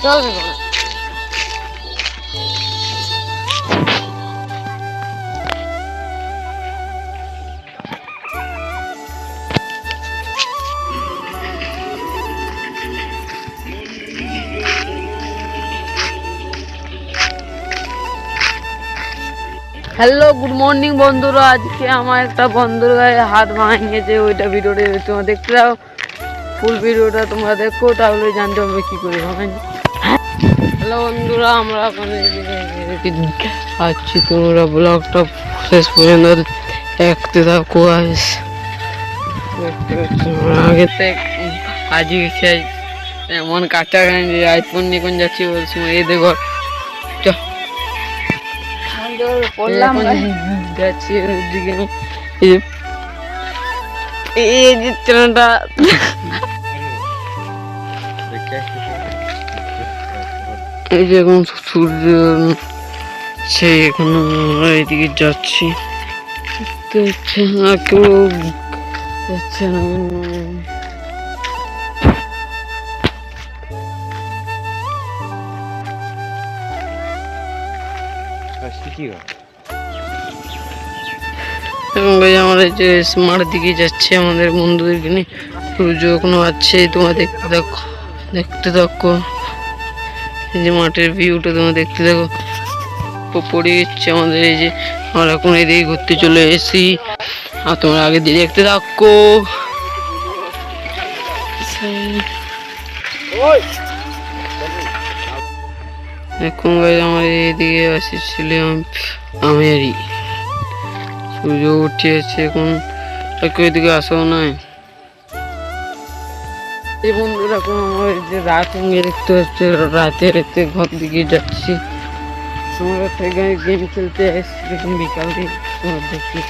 চল না। Hello good morning বন্ধুরা, আজকে আমার একটা বন্ধুর গায়ে হাত ভাঙিয়েছে, ওইটা ভিডিওটা তোমরা দেখতে দাও। ফুল ভিডিওটা তোমরা দেখো, তাহলে জানতে হবে কী করে ভাঙানি। হ্যালো বন্ধুরা, আমরা এখন আছি, তোমরা ব্লগটা শেষ পর্যন্ত দেখতে থাকো। আগে আজকে খেয়ে এমন কাঁচা খাই আইফোন নিয়ে কোন যাচ্ছি ওর সময় এই দেখো যাচ্ছি ওইদিকে। এই যে ট্রেনটা এই যে এখন সূর্য সে এখন এইদিকে যাচ্ছি, কেউ যাচ্ছে না। আমাদের যে স্মার্ট দিকে যাচ্ছে আমাদের বন্ধুদেরকে নিয়ে, সূর্য এখনো আছে, তোমরা দেখতে থাকো। এই যে মাঠের ভিউটা তোমরা দেখতে থাকো, পড়ে গেছে আমাদের। এই যে আমরা এখন এদিকে ঘুরতে চলে এসেছি, আর তোমরা আগে দিয়ে দেখতে থাকো। এখন আমার এদিকে আসছিলাম আমেরই, সূর্য উঠেছে এখন, কেউ এদিকে আসেও নাই। এই বন্ধুরা এখন আমার যে রাত দেখতে হচ্ছে, রাতের ঘর দিকে যাচ্ছি। আমরা গেম খেলতে এসেছি, দেখুন বিকাল দিকে দেখি।